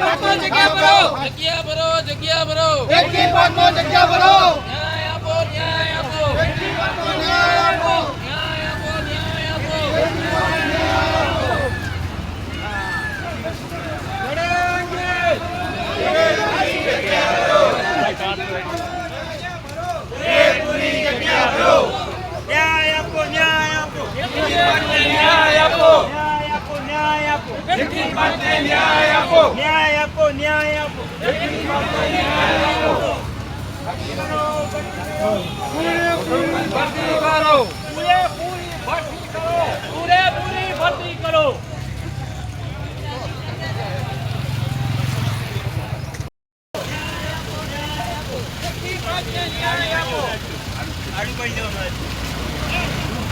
જગ્યા ભરો. જગ્યા ભરો, જગ્યા ભરો. એકની પદમાં જગ્યા ભરો. ન્યાય આપો, ન્યાય આપો. એકની પદમાં ન્યાય આપો. ન્યાય આપો, ન્યાય આપો. પૂરેપૂરી જગ્યા ભરો. ન્યાય આપો, ન્યાય આપો. ન્યાય આપો. ન્યાય આપો. એકની પદને ન્યાય આપો. ન્યાય આપો, ન્યાય આપો. એકની પદને ન્યાય આપો. પૂરેપૂરી ભરતી કરો. પૂરેપૂરી ભરતી કરો. પૂરેપૂરી ભરતી કરો.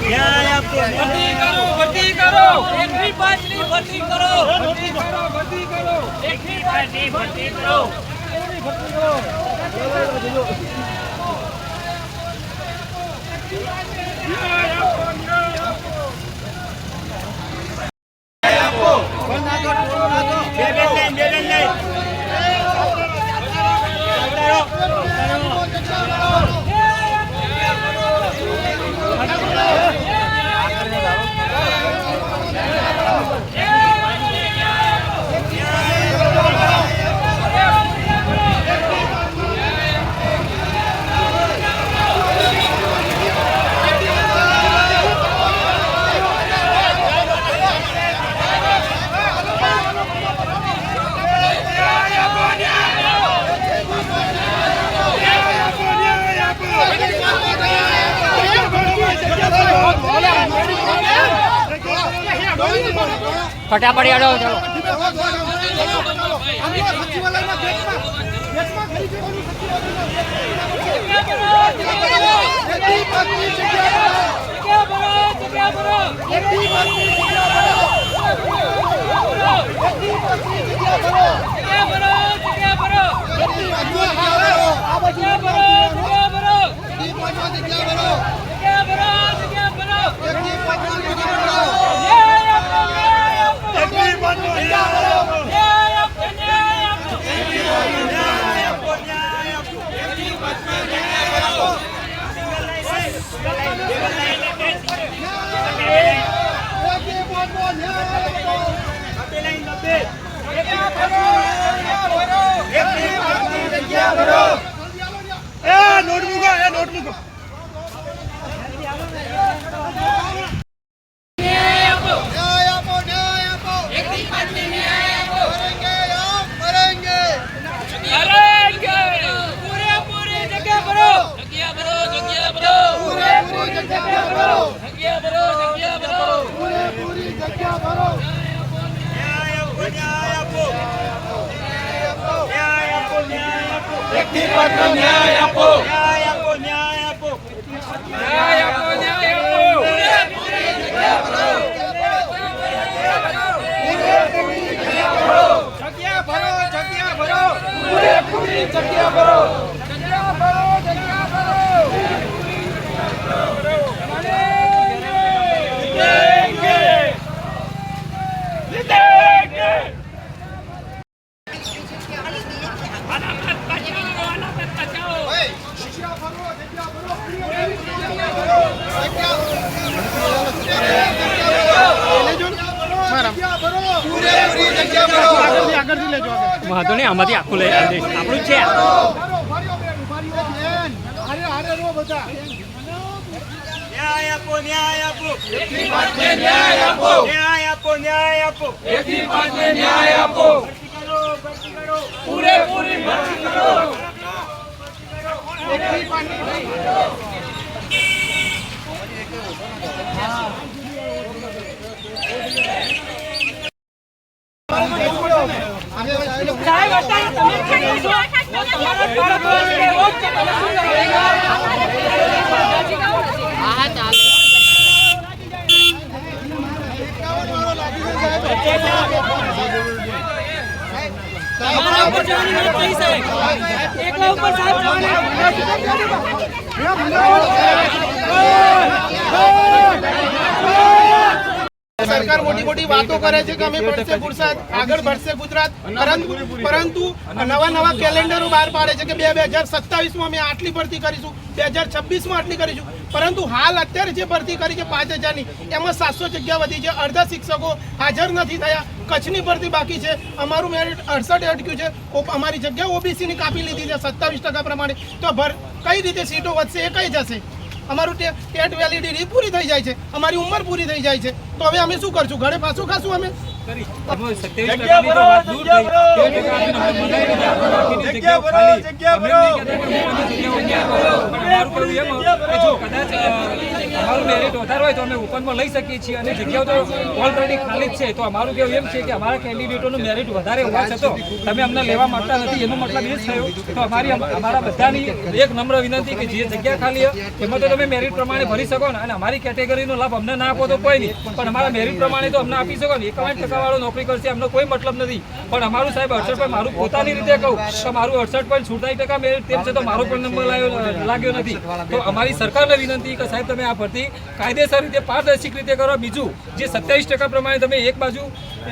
ન્યાય આપો. ભરતી કરો, ભરતી કરો. એકની પાંચની ભરતી કરો. ભરતી કરો, ભરતી કરો. એકની પાંચની ભરતી કરો. ફટાફટ આડો ચાલો. ન્યાય આપો. ન્યાય આપો, ન્યાય આપો. ન્યાય આપો, ન્યાય આપો. પૂરેપૂરી જગ્યા ભરો. પૂરેપૂરી જગ્યા ભરો. જગ્યા ભરો, જગ્યા ભરો. પૂરેપૂરી જગ્યા ભરો. જગ્યા ભરો, જગ્યા ભરો. વાંધો નહીં, આમાંથી આખું લઈ દઈશ. આપણું છે. ન્યાય આપો, ન્યાય આપો. એકની પાંચને ન્યાય આપો. ન્યાય આપો, ન્યાય આપો. એકની પાંચને ન્યાય આપો. ભરતી કરો. પૂરેપૂરી ભરતી કરો. એકની પાંચને એકલા ઉપર સાહેબ સરકાર મોટી મોટી વાતો કરે છે કે અમે ભણશે ગુજરાત, આગળ ભણશે ગુજરાત, પરંતુ નવા કેલેન્ડરો બહાર પાડે છે કે 2027માં અમે આટલી ભરતી કરીશું, 2026માં આટલી કરીશું, પરંતુ હાલ અત્યારે જે ભરતી કરી છે 5000ની, એમાં 700 જગ્યા વધી છે, અડધા શિક્ષકો હાજર નથી થયા, કચ્છની ભરતી બાકી છે, અમારું મેરિટ 68 અટક્યું છે, અમારી જગ્યા ઓબીસીની કાપી લીધી છે 27% પ્રમાણે, તો કઈ રીતે સીટો વધશે એ કઈ જશે? અમારું ટેટ વેલિડિટી પૂરી થઈ જાય છે, અમારી ઉંમર પૂરી થઈ જાય છે, તો હવે અમે શું કરશું? ઘરે પાછું ખાશું અમે? અમારું મેરિટ વધારે હોય તો અમે ઓપનમાં લઈ શકીએ છીએ અને જગ્યાઓ તો ઓલરેડી ખાલી જ છે. તો અમારું કેવું એમ છે કે અમારા કેન્ડિડેટોનું મેરિટ વધારે હોવા છતાં તમે અમને લેવા માંગતા નથી, એનો મતલબ એ જ થયો. તો અમારા બધાની એક નમ્ર વિનંતી કે જે જગ્યા ખાલી હોય એમાં તો તમે મેરિટ પ્રમાણે ભરી શકો ને, અને અમારી કેટેગરીનો લાભ અમને ના આપો તો કોઈ નહીં, પણ અમારા મેરિટ પ્રમાણે તો અમને આપી શકો ને. 51% વાળો નોકરી કરશે અમને કોઈ મતલબ નથી, પણ અમારું સાહેબ 68, મારું પોતાની રીતે કહું તો મારું 68.47% મેરિટ તેમ છે તો મારો પણ નંબર લાગ્યો નથી. તો અમારી સરકારને વિનંતી કે સાહેબ તમે આ ભરતી કાયદેસર રીતે પારદર્શક રીતે કરો. બીજું જે 27% પ્રમાણે તમે એક બાજુ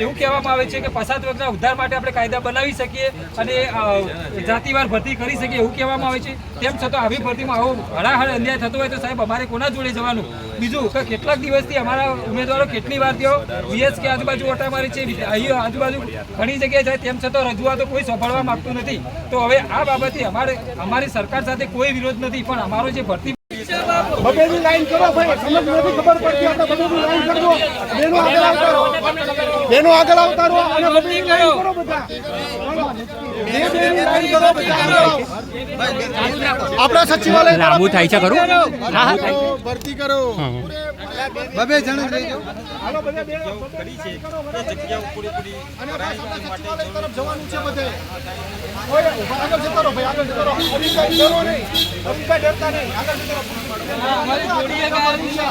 એવું કહેવામાં આવે છે કે પછાત વર્ગના ઉદ્ધાર માટે આપણે કાયદા બનાવી શકીએ અને જાતિવાર ભરતી કરી શકીએ એવું કહેવામાં આવે છે, તેમ છતાં આવી ભરતીમાં આવો હળાહળ અન્યાય થતો હોય તો સાહેબ અમારે કોના જોડે જવાનું? બીજું કે કેટલાક દિવસથી અમારા ઉમેદવારો કેટલી વાર તેઓ VSK આજુબાજુ ઓટા મારી છે, અહીં આજુબાજુ ઘણી જગ્યાએ જાય, તેમ છતાં રજૂઆતો કોઈ સાંભળવા માંગતું નથી. તો હવે આ બાબતે અમારી સરકાર સાથે કોઈ વિરોધ નથી, પણ અમારો જે ભરતી બબેની લાઈન કરો ભાઈ, સમજ નથી ખબર પડતી, આપણે બબેની લાઈન કરજો, બેનો આગળ આવતા રહો અને બબેની લાઈન કરો બધા, આપણા સચિવાલય લાંબુ થાય છે ખરું? હા ભરતી કરો, બબે જણ રહી જાઓ, હાલો બધા બેનો કરી છે જગ્યાઓ પૂરી અને આપણા સચિવાલય તરફ જવાનું છે બધે. ઓય આગળ જતો રહો ભાઈ, આગળ જતો રહો, અભિષેક ડરો નહીં, અભિષેક ડરતા નહીં, આગળ જતો રહો. અમારી જોડીએ ગાડી છે.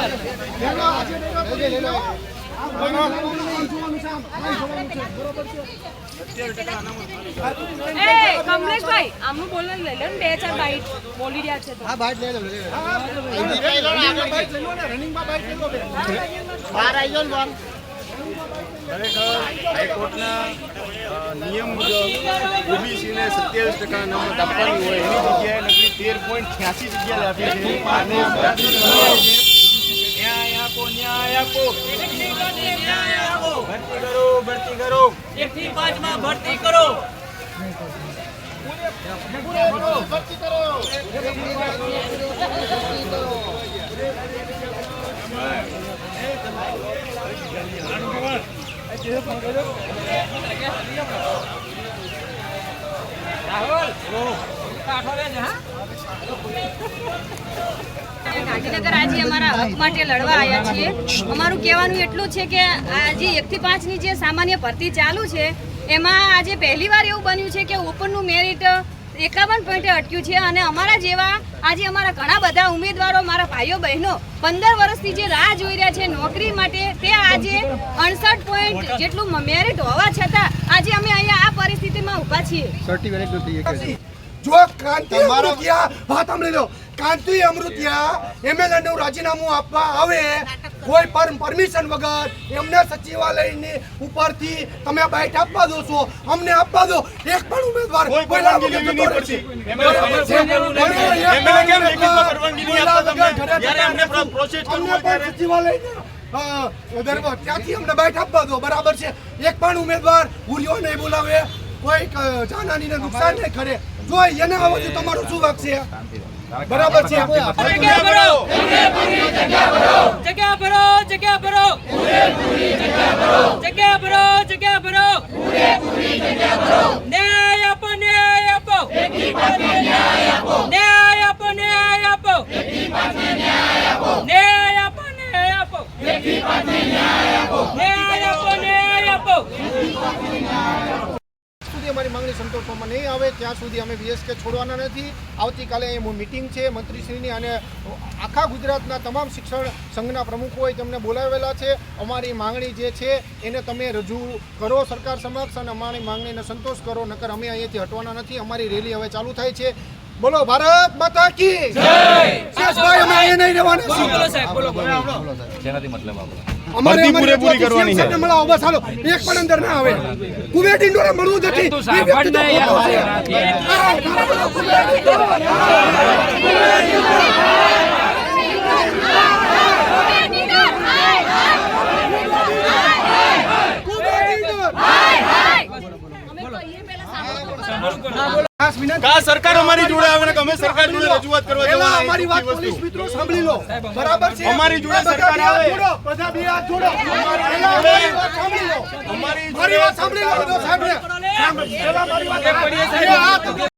કમલેશભાઈ આમનું બોલને લઈ લો ને, 2-4 બાઈટ બોલી રહ્યા છે તો. હા બાઈટ લઈ લો, રનિંગમાં બાઈટ લઈ લો, બહાર આવી જાઓ ને. હાઈકોર્ટના નિયમ મુજબ ઓબીસીને 27% અનામત આપવાની હોય એની જગ્યાએ નકરી 13.86 જગ્યા આપી છે. અને ન્યાય આપો, ન્યાય આપો, ભરતી કરો, 1 થી 5 માં ભરતી કરો. ભરતી કરો. ગાંધીનગર આજે અમારા હક માટે લડવા આવ્યા છીએ. અમારું કહેવાનું એટલું છે કે આજે 1 થી 5 ની જે સામાન્ય ભરતી ચાલુ છે એમાં આજે પહેલી વાર એવું બન્યું છે કે ઓપનનું મેરિટ 51 પોઈન્ટે અટક્યું છે અને અમારા જેવા આજે અમારા ઘણા બધા ઉમેદવારો, મારા ભાઈઓ બહેનો 15 વર્ષથી જે રાહ જોઈ રહ્યા છે નોકરી માટે, તે આજે 68 પોઈન્ટ જેટલું મેરિટ હોવા છતાં આજે અમે અહીંયા આ પરિસ્થિતિમાં ઊભા છીએ. જો કાંતિ અમૃતિયા વાત સાંભળી લો, કાંતિ અમૃતિયા MLA નું રાજીનામું આપવા આવે કોઈ પરમિશન વગર એમને સચિવાલયની ઉપરથી તમે બાઈટ આપવા દો છો, અમને આપવા દો. એક પણ ઉમેદવાર કોઈ લાગુ નથી પડતી. ત્યાંથી અમને બાઈટ આપવા દો, બરાબર છે. એક પણ ઉમેદવાર હુરિયો નહીં બોલાવે, કોઈ જાનહાનીને નુકસાન નહીં કરે. જો એને આવો તો તમારું શું વાક છે? બરાબર છે. જગ્યા ભરો, જગ્યા ભરો, જગ્યા ભરો, જગ્યા ભરો, જગ્યા ભરો, જગ્યા ભરો, ન્યાય આપો, ન્યાય આપો, ન્યાય આપો, ન્યાય આપો, ન્યાય આપો, ન્યાય આપો, ન્યાય આપો, ન્યાય આપો, ન્યાય આપો. અમારી માંગણી સંતોષવામાં નહીં આવે ત્યાં સુધી અમે VSK છોડવાના નથી. આવતીકાલે અહીં મિટિંગ છે મંત્રીશ્રીની અને આખા ગુજરાતના તમામ શિક્ષણ સંઘના પ્રમુખોએ તેમને બોલાવેલા છે. અમારી માંગણી જે છે એને તમે રજૂ કરો સરકાર સમક્ષ અને અમારી માંગણીને સંતોષ કરો, નકર અમે અહીંયાથી હટવાના નથી. અમારી રેલી હવે ચાલુ થાય છે. બોલો ભારત માતા કી જય. શેષભાઈ અમે અહીંયા નહીં રહેવાના. બોલો સાહેબ, બોલો, બોલો. જેનાથી મતલબ આપણે ભરતી પૂરેપૂરી કરવાની છે. બસ હાલો એક પણ અંદર ના આવે કુવેર ડિંડોરે મળવું નથી તું સાંભળ ને ખાસ વિનંતી કા સરકાર અમારી જોડે આવે ને કે અમે સરકાર જોડે રજૂઆત કરવા પહેલા જવાના અમારી વાત વસ્તુ. પોલીસ મિત્રો સાંભળી લો બરાબર છે અમારી જોડે બધા સરકાર બે હાથ આવે. જોડો, બધા બે હાથ જોડો. પહેલા અમારી વાત સાંભળી લો અમારી મારી વાત સાંભળી લો બધો સાંભળે પહેલા મારી વાત